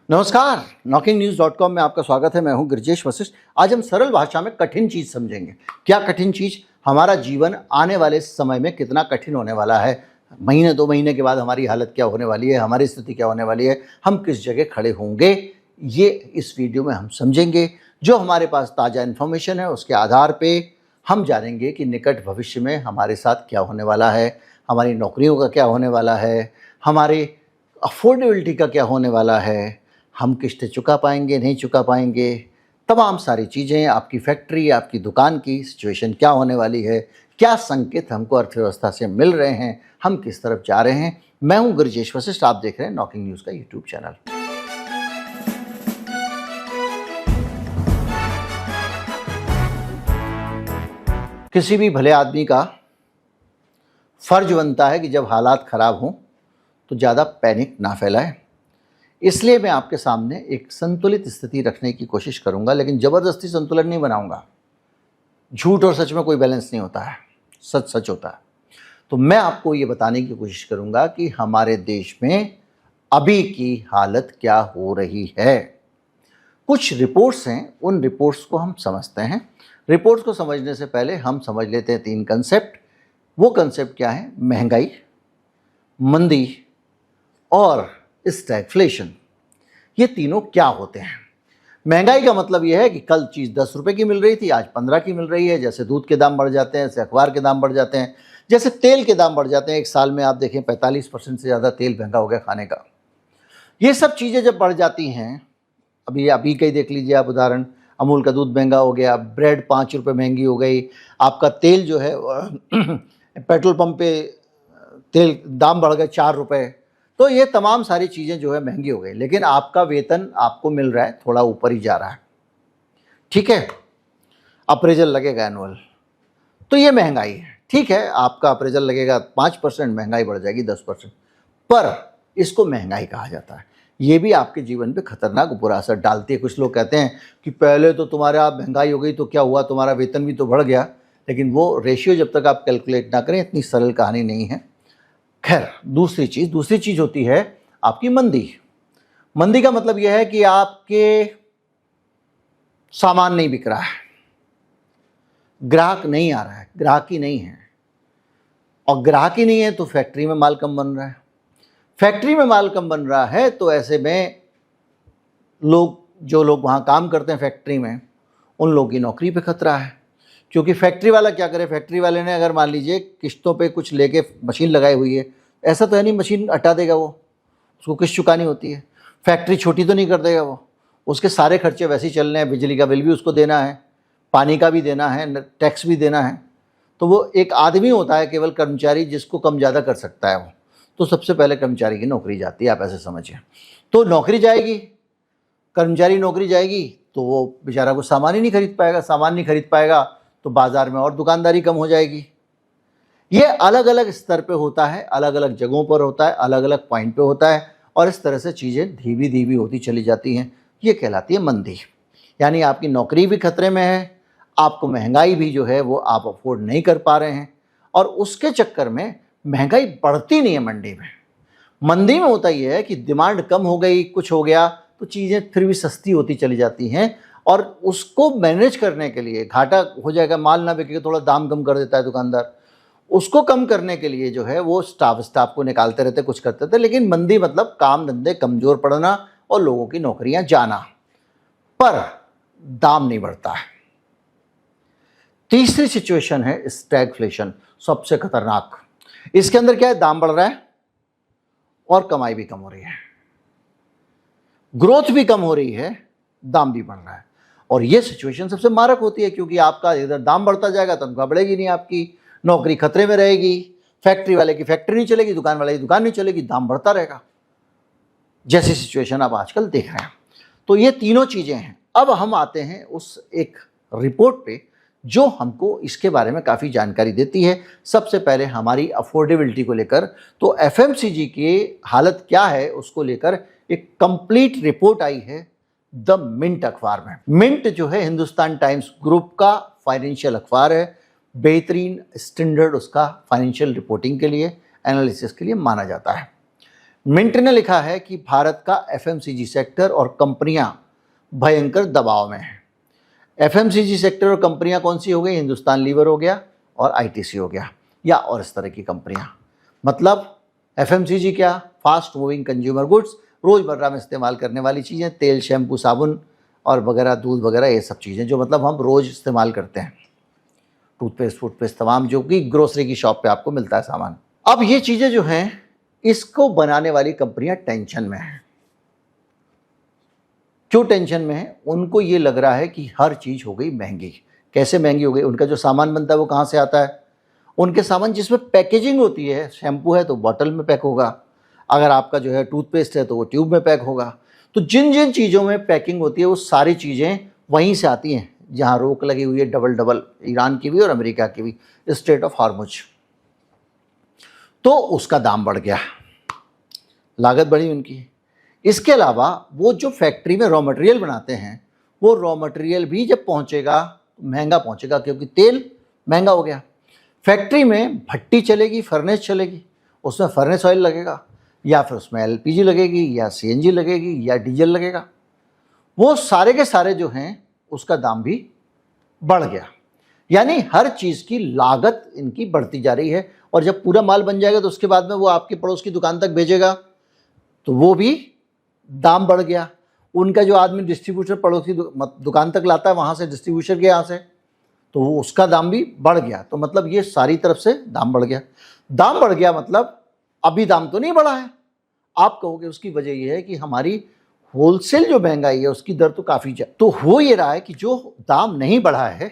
नमस्कार, knocking-news.com में आपका स्वागत है। मैं हूं गिरिजेश वशिष्ठ। आज हम सरल भाषा में कठिन चीज समझेंगे। क्या कठिन चीज? हमारा जीवन आने वाले समय में कितना कठिन होने वाला है, महीने 2 महीने के बाद हमारी हालत क्या होने वाली है, हमारी स्थिति क्या होने वाली है, हम किस जगह खड़े होंगे, ये इस वीडियो में हम समझेंगे। जो हमारे पास ताज़ा इन्फॉर्मेशन है उसके आधार पे हम जानेंगे कि निकट भविष्य में हमारे साथ क्या होने वाला है, हमारी नौकरियों का क्या होने वाला है, हमारे अफोर्डेबिलिटी का क्या होने वाला है, हम किस्तें चुका पाएंगे नहीं चुका पाएंगे, तमाम सारी चीज़ें, आपकी फैक्ट्री, आपकी दुकान की सिचुएशन क्या होने वाली है, क्या संकेत हमको अर्थव्यवस्था से मिल रहे हैं, हम किस तरफ जा रहे हैं। मैं हूं गिरिजेश वशिष्ठ, आप देख रहे हैं नॉकिंग न्यूज़ का यूट्यूब चैनल। किसी भी भले आदमी का फर्ज बनता है कि जब हालात ख़राब हों तो ज़्यादा पैनिक ना फैलाए। इसलिए मैं आपके सामने एक संतुलित स्थिति रखने की कोशिश करूंगा, लेकिन ज़बरदस्ती संतुलन नहीं बनाऊंगा। झूठ और सच में कोई बैलेंस नहीं होता है, सच सच होता है। तो मैं आपको ये बताने की कोशिश करूंगा कि हमारे देश में अभी की हालत क्या हो रही है। कुछ रिपोर्ट्स हैं, उन रिपोर्ट्स को हम समझते हैं। रिपोर्ट्स को समझने से पहले हम समझ लेते हैं 3 कंसेप्ट। वो कंसेप्ट क्या है? महंगाई, मंदी और स्टैगफ्लेशन। ये तीनों क्या होते हैं? महंगाई का मतलब यह है कि कल चीज़ 10 रुपये की मिल रही थी, आज 15 की मिल रही है। जैसे दूध के दाम बढ़ जाते हैं, जैसे अखबार के दाम बढ़ जाते हैं, जैसे तेल के दाम बढ़ जाते हैं। एक साल में आप देखें 45% से ज़्यादा तेल महंगा हो गया खाने का। ये सब चीज़ें जब बढ़ जाती हैं, अभी कहीं देख लीजिए आप उदाहरण, अमूल का दूध महंगा हो गया, ब्रेड 5 रुपये महंगी हो गई, आपका तेल जो है पेट्रोल पंप पे तेल दाम बढ़ गए 4 रुपये। तो ये तमाम सारी चीज़ें जो है महंगी हो गई, लेकिन आपका वेतन आपको मिल रहा है थोड़ा ऊपर ही जा रहा है, ठीक है। अप्रेजल लगेगा एनुअल, तो ये महंगाई है, ठीक है। आपका अप्रेजल लगेगा 5%, महंगाई बढ़ जाएगी 10%, पर इसको महंगाई कहा जाता है। ये भी आपके जीवन पे खतरनाक बुरा असर डालती है। कुछ लोग कहते हैं कि पहले तो तुम्हारा महंगाई हो गई तो क्या हुआ, तुम्हारा वेतन भी तो बढ़ गया, लेकिन वो रेशियो जब तक आप कैलकुलेट ना करें इतनी सरल कहानी नहीं है। खैर, दूसरी चीज़ होती है आपकी मंदी। मंदी का मतलब यह है कि आपके सामान नहीं बिक रहा है, ग्राहक नहीं आ रहा है, ग्राहकी नहीं है, और ग्राहकी नहीं है तो फैक्ट्री में माल कम बन रहा है। फैक्ट्री में माल कम बन रहा है तो ऐसे में जो लोग वहाँ काम करते हैं फैक्ट्री में, उन लोगों की नौकरी पे खतरा है। क्योंकि फैक्ट्री वाला क्या करे, फैक्ट्री वाले ने अगर मान लीजिए किस्तों पे कुछ लेके मशीन लगाई हुई है, ऐसा तो है नहीं मशीन हटा देगा वो, उसको किस्त चुकानी होती है। फैक्ट्री छोटी तो नहीं कर देगा वो, उसके सारे खर्चे वैसे ही चल रहे हैं, बिजली का बिल भी उसको देना है, पानी का भी देना है, टैक्स भी देना है। तो वो एक आदमी होता है केवल कर्मचारी, जिसको कम ज़्यादा कर सकता है वो, तो सबसे पहले कर्मचारी की नौकरी जाती है, आप ऐसे समझिए। तो नौकरी जाएगी, कर्मचारी नौकरी जाएगी तो वो बेचारा को सामान ही नहीं खरीद पाएगा, सामान नहीं खरीद पाएगा तो बाज़ार में और दुकानदारी कम हो जाएगी। ये अलग अलग स्तर पे होता है, अलग अलग जगहों पर होता है, अलग अलग पॉइंट पे होता है, और इस तरह से चीज़ें धीमी धीमी होती चली जाती हैं। ये कहलाती है मंदी। यानी आपकी नौकरी भी खतरे में है, आपको महंगाई भी जो है वो आप अफोर्ड नहीं कर पा रहे हैं, और उसके चक्कर में महंगाई बढ़ती नहीं है मंडी में। मंदी में होता ये है कि डिमांड कम हो गई, कुछ हो गया, तो चीज़ें फिर भी सस्ती होती चली जाती हैं, और उसको मैनेज करने के लिए घाटा हो जाएगा, माल ना बिकेगा, थोड़ा दाम कम कर देता है दुकानदार। उसको कम करने के लिए जो है वो स्टाफ को निकालते रहते, कुछ करते थे। लेकिन मंदी मतलब काम धंधे कमज़ोर पड़ना और लोगों की नौकरियां जाना, पर दाम नहीं बढ़ता है। तीसरी सिचुएशन है स्टैगफ्लेशन, सबसे खतरनाक। इसके अंदर क्या है? दाम बढ़ रहा है और कमाई भी कम हो रही है, ग्रोथ भी कम हो रही है, दाम भी बढ़ रहा है। और ये सिचुएशन सबसे मारक होती है, क्योंकि आपका इधर दाम बढ़ता जाएगा, तनख्वाह बढ़ेगी नहीं, आपकी नौकरी खतरे में रहेगी, फैक्ट्री वाले की फैक्ट्री नहीं चलेगी, दुकान वाले की दुकान नहीं चलेगी, दाम बढ़ता रहेगा, जैसी सिचुएशन आप आजकल देख रहे हैं। तो ये तीनों चीज़ें हैं। अब हम आते हैं उस एक रिपोर्ट पे जो हमको इसके बारे में काफ़ी जानकारी देती है। सबसे पहले हमारी अफोर्डेबिलिटी को लेकर, तो एफएमसीजी की हालत क्या है उसको लेकर एक कंप्लीट रिपोर्ट आई है द मिंट अखबार में। मिंट जो है हिंदुस्तान टाइम्स ग्रुप का फाइनेंशियल अखबार है, बेहतरीन स्टैंडर्ड उसका फाइनेंशियल रिपोर्टिंग के लिए, एनालिसिस के लिए माना जाता है। मिंट ने लिखा है कि भारत का एफएमसीजी सेक्टर और कंपनियां भयंकर दबाव में हैं। एफएमसीजी सेक्टर और कंपनियां कौन सी हो गई? हिंदुस्तान लीवर हो गया और आईटीसी हो गया, या और इस तरह की कंपनियां। मतलब एफएमसीजी क्या? फास्ट मूविंग कंज्यूमर गुड्स, रोज़मर्रा में इस्तेमाल करने वाली चीज़ें, तेल, शैम्पू, साबुन और वगैरह, दूध वगैरह, ये सब चीज़ें जो मतलब हम रोज़ इस्तेमाल करते हैं, टूथपेस्ट फूथपेस्ट तमाम, जो कि ग्रोसरी की शॉप पे आपको मिलता है सामान। अब ये चीज़ें जो हैं, इसको बनाने वाली कंपनियां टेंशन में हैं। क्यों टेंशन में है? उनको ये लग रहा है कि हर चीज़ हो गई महंगी। कैसे महंगी हो गई? उनका जो सामान बनता है वो कहाँ से आता है? उनके सामान जिसमें पैकेजिंग होती है, शैम्पू है तो बॉटल में पैक होगा, अगर आपका जो है टूथपेस्ट है तो वो ट्यूब में पैक होगा। तो जिन जिन चीज़ों में पैकिंग होती है वो सारी चीज़ें वहीं से आती हैं जहाँ रोक लगी हुई है डबल डबल, ईरान की भी और अमेरिका की भी, स्ट्रेट ऑफ हॉर्मुज। तो उसका दाम बढ़ गया, लागत बढ़ी उनकी। इसके अलावा वो जो फैक्ट्री में रॉ मटेरियल बनाते हैं, वो रॉ मटेरियल भी जब पहुंचेगा महंगा पहुंचेगा, क्योंकि तेल महंगा हो गया। फैक्ट्री में भट्टी चलेगी, फर्नेस चलेगी, उसमें फर्नेस ऑयल लगेगा, या फिर उसमें एलपीजी लगेगी, या सीएनजी लगेगी, या डीजल लगेगा। वो सारे के सारे जो हैं उसका दाम भी बढ़ गया। यानी हर चीज़ की लागत इनकी बढ़ती जा रही है। और जब पूरा माल बन जाएगा तो उसके बाद में वो आपके पड़ोस की दुकान तक भेजेगा तो वो भी दाम बढ़ गया। उनका जो आदमी डिस्ट्रीब्यूटर पड़ोस की दुकान तक लाता है, वहाँ से डिस्ट्रीब्यूटर के यहाँ से, तो वो उसका दाम भी बढ़ गया। तो मतलब ये सारी तरफ से दाम बढ़ गया। दाम बढ़ गया मतलब अभी दाम तो नहीं बढ़ा है। आप कहोगे उसकी वजह ये है कि हमारी होलसेल जो महंगाई है उसकी दर तो काफ़ी तो हो ये रहा है कि जो दाम नहीं बढ़ा है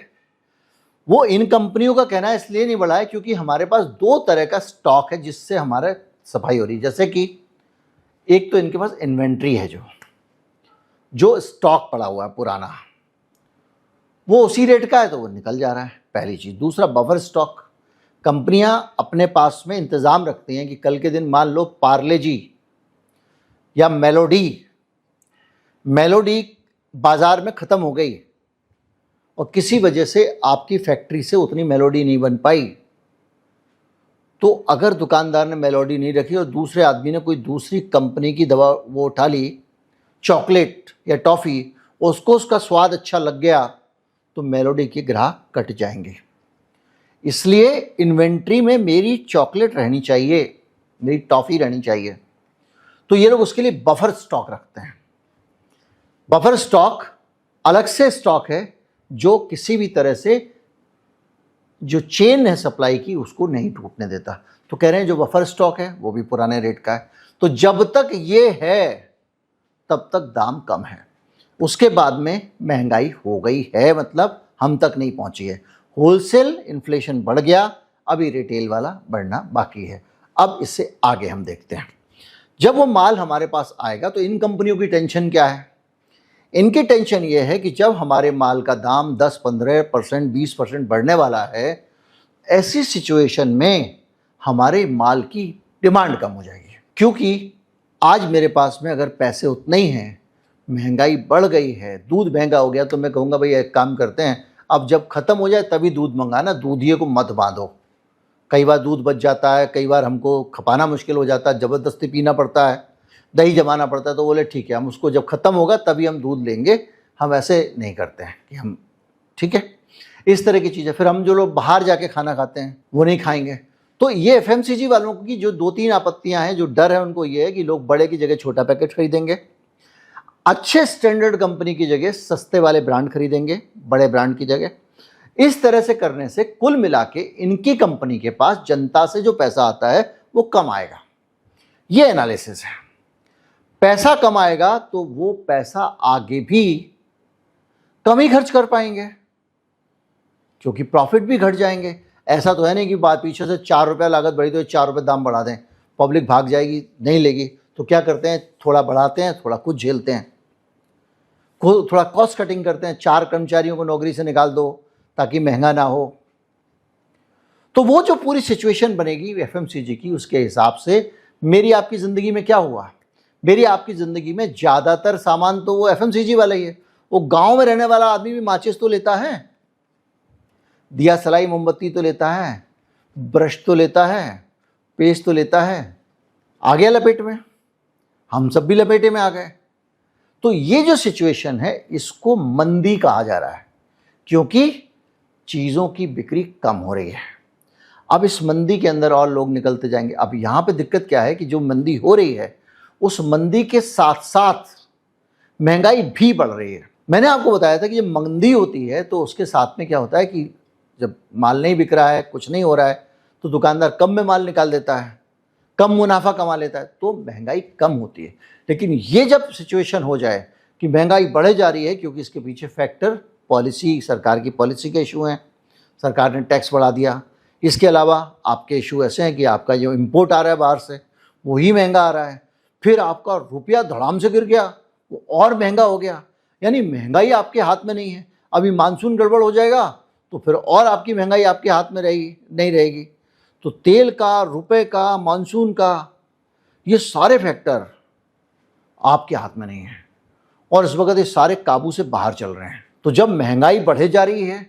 वो इन कंपनियों का कहना है इसलिए नहीं बढ़ा है क्योंकि हमारे पास दो तरह का स्टॉक है जिससे हमारे सफाई हो रही है। जैसे कि एक तो इनके पास इन्वेंट्री है, जो स्टॉक पड़ा हुआ है पुराना, वो उसी रेट का है तो वो निकल जा रहा है, पहली चीज़। दूसरा, बफर स्टॉक। कंपनियां अपने पास में इंतज़ाम रखती हैं कि कल के दिन मान लो पार्ले जी या मेलोडी बाज़ार में ख़त्म हो गई और किसी वजह से आपकी फैक्ट्री से उतनी मेलोडी नहीं बन पाई, तो अगर दुकानदार ने मेलोडी नहीं रखी और दूसरे आदमी ने कोई दूसरी कंपनी की दवा वो उठा ली, चॉकलेट या टॉफ़ी, उसको उसका स्वाद अच्छा लग गया तो मेलोडी के ग्राहक कट जाएंगे। इसलिए इन्वेंट्री में मेरी चॉकलेट रहनी चाहिए, मेरी टॉफ़ी रहनी चाहिए। तो ये लोग उसके लिए बफर स्टॉक रखते हैं। बफर स्टॉक अलग से स्टॉक है जो किसी भी तरह से जो चेन है सप्लाई की उसको नहीं टूटने देता। तो कह रहे हैं जो बफर स्टॉक है वो भी पुराने रेट का है। तो जब तक ये है तब तक दाम कम है, उसके बाद में महंगाई हो गई है, मतलब हम तक नहीं पहुंची है। होलसेल इन्फ्लेशन बढ़ गया, अभी रिटेल वाला बढ़ना बाकी है। अब इससे आगे हम देखते हैं। जब वो माल हमारे पास आएगा तो इन कंपनियों की टेंशन क्या है? इनकी टेंशन ये है कि जब हमारे माल का दाम 10-15%, 20% बढ़ने वाला है, ऐसी सिचुएशन में हमारे माल की डिमांड कम हो जाएगी। क्योंकि आज मेरे पास में अगर पैसे उतने ही हैं, महंगाई बढ़ गई है, दूध महंगा हो गया, तो मैं कहूँगा भाई एक काम करते हैं, अब जब ख़त्म हो जाए तभी दूध मंगाना, दूधिये को मत बांधो। कई बार दूध बच जाता है, कई बार हमको खपाना मुश्किल हो जाता है, ज़बरदस्ती पीना पड़ता है, दही जमाना पड़ता है। तो बोले ठीक है, हम उसको जब ख़त्म होगा तभी हम दूध लेंगे, हम ऐसे नहीं करते हैं कि हम, ठीक है, इस तरह की चीज़ें। फिर हम जो लोग बाहर जाके खाना खाते हैं वो नहीं खाएंगे। तो ये एफएमसीजी वालों की जो 2-3 आपत्तियां हैं, जो डर है उनको ये है कि लोग बड़े की जगह छोटा पैकेट खरीदेंगे, अच्छे स्टैंडर्ड कंपनी की जगह सस्ते वाले ब्रांड खरीदेंगे, बड़े ब्रांड की जगह। इस तरह से करने से कुल मिला के इनकी कंपनी के पास जनता से जो पैसा आता है वो कम आएगा। ये एनालिसिस है। पैसा कम आएगा तो वो पैसा आगे भी कम ही खर्च कर पाएंगे क्योंकि प्रॉफिट भी घट जाएंगे। ऐसा तो है नहीं कि बात पीछे से 4 रुपये लागत बढ़ी तो 4 रुपये दाम बढ़ा दें, पब्लिक भाग जाएगी, नहीं लेगी। तो क्या करते हैं, थोड़ा बढ़ाते हैं, थोड़ा कुछ झेलते हैं, थोड़ा कॉस्ट कटिंग करते हैं, 4 कर्मचारियों को नौकरी से निकाल दो ताकि महंगा ना हो। तो वो जो पूरी सिचुएशन बनेगी एफएमसीजी की, उसके हिसाब से मेरी आपकी ज़िंदगी में क्या हुआ, मेरी आपकी ज़िंदगी में ज़्यादातर सामान तो वो एफएमसीजी वाला ही है। वो गांव में रहने वाला आदमी भी माचिस तो लेता है, दिया सलाई मोमबत्ती तो लेता है, ब्रश तो लेता है, पेस्ट तो लेता है, आ गया लपेट में। हम सब भी लपेटे में आ गए। तो ये जो सिचुएशन है इसको मंदी कहा जा रहा है, क्योंकि चीज़ों की बिक्री कम हो रही है। अब इस मंदी के अंदर और लोग निकलते जाएंगे। अब यहाँ पे दिक्कत क्या है कि जो मंदी हो रही है उस मंदी के साथ साथ महंगाई भी बढ़ रही है। मैंने आपको बताया था कि जब मंदी होती है तो उसके साथ में क्या होता है कि जब माल नहीं बिक रहा है, कुछ नहीं हो रहा है, तो दुकानदार कम में माल निकाल देता है, कम मुनाफा कमा लेता है, तो महंगाई कम होती है। लेकिन ये जब सिचुएशन हो जाए कि महंगाई बढ़े जा रही है, क्योंकि इसके पीछे फैक्टर पॉलिसी, सरकार की पॉलिसी के इशू हैं, सरकार ने टैक्स बढ़ा दिया। इसके अलावा आपके इशू ऐसे हैं कि आपका जो इंपोर्ट आ रहा है बाहर से वही महंगा आ रहा है, फिर आपका रुपया धड़ाम से गिर गया, वो और महंगा हो गया। यानी महंगाई आपके हाथ में नहीं है। अभी मानसून गड़बड़ हो जाएगा तो फिर और आपकी महंगाई आपके हाथ में रहेगी नहीं रहेगी। तो तेल का, रुपए का, मानसून का, ये सारे फैक्टर आपके हाथ में नहीं है और इस वक्त ये सारे काबू से बाहर चल रहे हैं। तो जब महंगाई बढ़े जा रही है,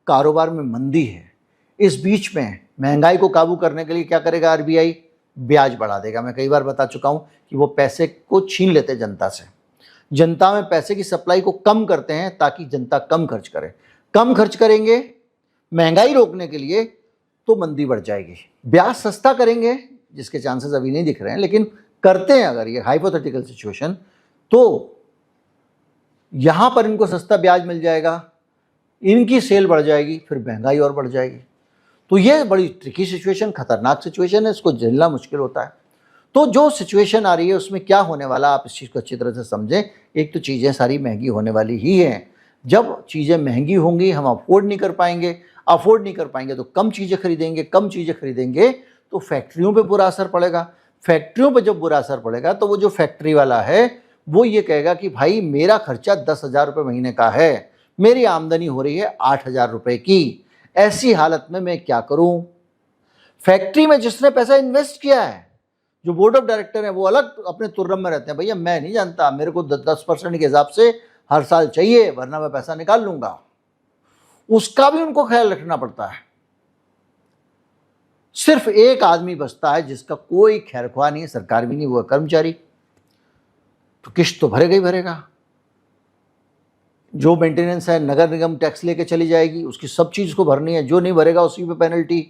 कारोबार में मंदी है, इस बीच में महंगाई को काबू करने के लिए क्या करेगा आरबीआई? ब्याज बढ़ा देगा। मैं कई बार बता चुका हूं कि वो पैसे को छीन लेते जनता से, जनता में पैसे की सप्लाई को कम करते हैं ताकि जनता कम खर्च करे। कम खर्च करेंगे महंगाई रोकने के लिए तो मंदी बढ़ जाएगी। ब्याज सस्ता करेंगे, जिसके चांसेस अभी नहीं दिख रहे हैं, लेकिन करते हैं अगर ये हाइपोथेटिकल सिचुएशन, तो यहां पर इनको सस्ता ब्याज मिल जाएगा, इनकी सेल बढ़ जाएगी, फिर महंगाई और बढ़ जाएगी। तो ये बड़ी ट्रिकी सिचुएशन, खतरनाक सिचुएशन है, इसको झेलना मुश्किल होता है। तो जो सिचुएशन आ रही है उसमें क्या होने वाला, आप इस चीज़ को अच्छी तरह से समझें। एक तो चीज़ें सारी महंगी होने वाली ही हैं। जब चीज़ें महंगी होंगी हम अफोर्ड नहीं कर पाएंगे, अफोर्ड नहीं कर पाएंगे तो कम चीज़ें खरीदेंगे, कम चीज़ें खरीदेंगे तो फैक्ट्रियों पे बुरा असर पड़ेगा। फैक्ट्रियों पे जब बुरा असर पड़ेगा तो वो जो फैक्ट्री वाला है वो ये कहेगा कि भाई मेरा खर्चा 10,000 रुपये महीने का है, मेरी आमदनी हो रही है 8,000 रुपये की, ऐसी हालत में मैं क्या करूं? फैक्ट्री में जिसने पैसा इन्वेस्ट किया है, जो बोर्ड ऑफ डायरेक्टर है, वो अलग अपने तुर्रम में रहते हैं, भैया मैं नहीं जानता, मेरे को 10% के हिसाब से हर साल चाहिए वरना मैं पैसा निकाल लूंगा। उसका भी उनको ख्याल रखना पड़ता है। सिर्फ एक आदमी बचता है जिसका कोई खैरख्वाह नहीं है, सरकार भी नहीं, वो कर्मचारी। तो किस्त तो भरेगा ही भरेगा। जो मेंटेनेंस है नगर निगम टैक्स लेके चली जाएगी, उसकी सब चीज़ को भरनी है, जो नहीं भरेगा उसी पे पेनल्टी,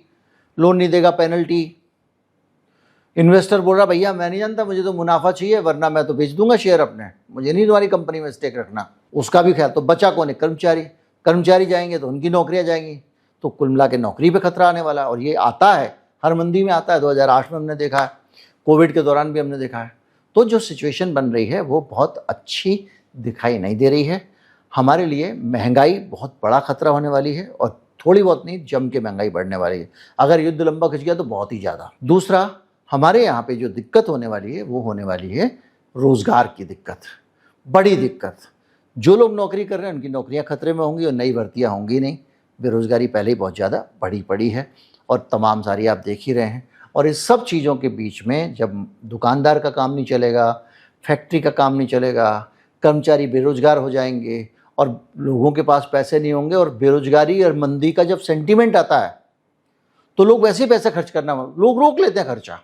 लोन नहीं देगा पेनल्टी। इन्वेस्टर बोल रहा भैया मैं नहीं जानता, मुझे तो मुनाफा चाहिए वरना मैं तो बेच दूंगा शेयर अपने, मुझे नहीं तुम्हारी कंपनी में स्टेक रखना, उसका भी ख्याल। तो बचा कौन है? कर्मचारी। कर्मचारी जाएंगे तो उनकी नौकरियां जाएंगी, तो कुल मिला के नौकरी पे खतरा आने वाला है। और ये आता है, हर मंदी में आता है, 2008 में हमने देखा है, कोविड के दौरान भी हमने देखा है। तो जो सिचुएशन बन रही है वो बहुत अच्छी दिखाई नहीं दे रही है। हमारे लिए महंगाई बहुत बड़ा खतरा होने वाली है और थोड़ी बहुत नहीं, जम के महंगाई बढ़ने वाली है। अगर युद्ध लंबा खिंच गया तो बहुत ही ज़्यादा। दूसरा, हमारे यहाँ पे जो दिक्कत होने वाली है वो होने वाली है रोज़गार की दिक्कत, बड़ी दिक्कत। जो लोग नौकरी कर रहे हैं उनकी नौकरियाँ खतरे में होंगी और नई भर्तियाँ होंगी नहीं। बेरोज़गारी पहले ही बहुत ज़्यादा बढ़ी पड़ी है और तमाम सारी आप देख ही रहे हैं। और इस सब चीज़ों के बीच में जब दुकानदार का काम नहीं चलेगा, फैक्ट्री का काम नहीं चलेगा, कर्मचारी बेरोज़गार हो जाएंगे और लोगों के पास पैसे नहीं होंगे, और बेरोज़गारी और मंदी का जब सेंटीमेंट आता है तो लोग वैसे ही पैसे खर्च करना, लोग रोक लेते हैं खर्चा।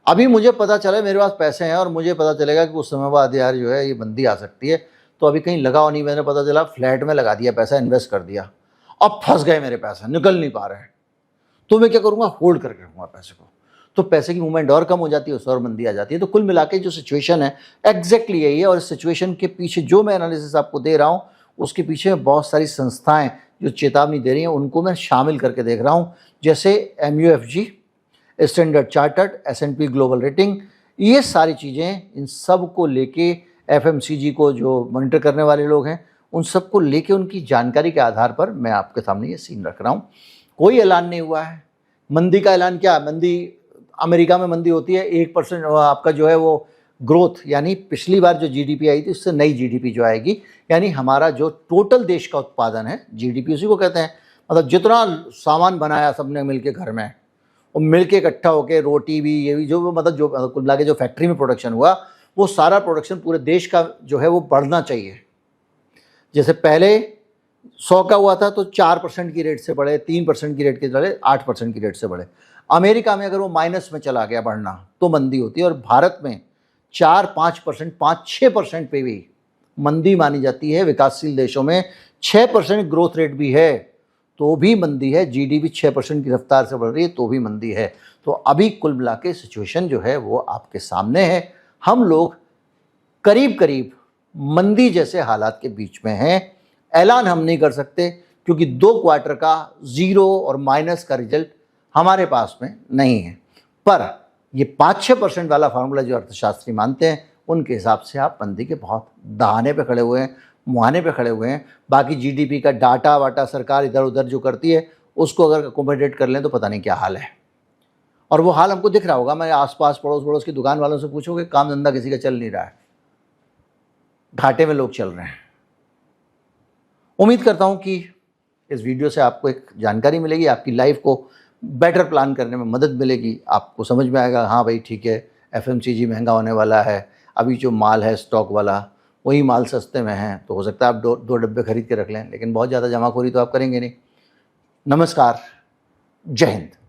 अभी मुझे पता चला मेरे पास पैसे हैं और मुझे पता चलेगा कि कुछ समय बाद यार जो है ये मंदी आ सकती है, तो अभी कहीं लगाओ नहीं, मैंने पता चला फ्लैट में लगा दिया पैसा, इन्वेस्ट कर दिया, अब फंस गए मेरे पैसे, निकल नहीं पा रहे हैं, तो मैं क्या करूँगा? होल्ड करके रखूँगा पैसे को। तो पैसे की मूवमेंट और कम हो जाती है, उस और मंदी आ जाती है। तो कुल मिला के जो सिचुएशन है एग्जैक्टली यही है। और इस सिचुएशन के पीछे जो मैं एनालिसिस आपको दे रहा हूँ उसके पीछे बहुत सारी संस्थाएं जो चेतावनी दे रही हैं उनको मैं शामिल करके देख रहा हूँ, जैसे MUFG, standard chartered, S&P global rating, ये सारी चीज़ें, इन सब को लेके FMCG को जो मॉनिटर करने वाले लोग हैं उन सब को लेके उनकी जानकारी के आधार पर मैं आपके सामने ये सीन रख रहा हूँ। कोई ऐलान नहीं हुआ है मंदी का। ऐलान क्या? मंदी अमेरिका में मंदी होती है 1% आपका जो है वो ग्रोथ, यानी पिछली बार जो GDP आई थी उससे नई GDP जो आएगी, यानी हमारा जो टोटल देश का उत्पादन है, GDP उसी को कहते हैं, मतलब जितना सामान बनाया सबने मिलके घर में, और मिलके इकट्ठा होके रोटी भी, ये भी, जो मतलब जो कुल मिला के जो फैक्ट्री में प्रोडक्शन हुआ वो सारा प्रोडक्शन पूरे देश का जो है वो बढ़ना चाहिए। जैसे पहले 100 का हुआ था तो 4% की रेट से बढ़े, 3% की रेट के बढ़े, 8% की रेट से बढ़े। अमेरिका में अगर वो माइनस में चला गया बढ़ना तो मंदी होती है, और भारत में 4-5%, 5-6% पे भी मंदी मानी जाती है। विकासशील देशों में 6% ग्रोथ रेट भी है तो भी मंदी है। जीडीपी 6% की रफ्तार से बढ़ रही है तो भी मंदी है। तो अभी कुल मिला के सिचुएशन जो है वो आपके सामने है। हम लोग करीब करीब मंदी जैसे हालात के बीच में हैं। ऐलान हम नहीं कर सकते क्योंकि 2 क्वार्टर का ज़ीरो और माइनस का रिजल्ट हमारे पास में नहीं है। पर ये 5-6% वाला फार्मूला जो अर्थशास्त्री मानते हैं उनके हिसाब से आप मंदी के बहुत दहाने पे खड़े हुए हैं, मुहाने पे खड़े हुए हैं। बाकी जीडीपी का डाटा वाटा सरकार इधर उधर जो करती है उसको अगर अकोमोडेट कर लें तो पता नहीं क्या हाल है। और वो हाल हमको दिख रहा होगा। मैं आसपास पड़ोस की दुकान वालों से पूछोगे, काम धंधा किसी का चल नहीं रहा है, घाटे में लोग चल रहे हैं। उम्मीद करता हूं कि इस वीडियो से आपको एक जानकारी मिलेगी, आपकी लाइफ को बेटर प्लान करने में मदद मिलेगी। आपको समझ में आएगा हाँ भाई ठीक है, एफएमसीजी महंगा होने वाला है, अभी जो माल है स्टॉक वाला वही माल सस्ते में है, तो हो सकता है आप दो डब्बे खरीद के रख लें, लेकिन बहुत ज़्यादा जमाखोरी तो आप करेंगे नहीं। नमस्कार, जय हिंद।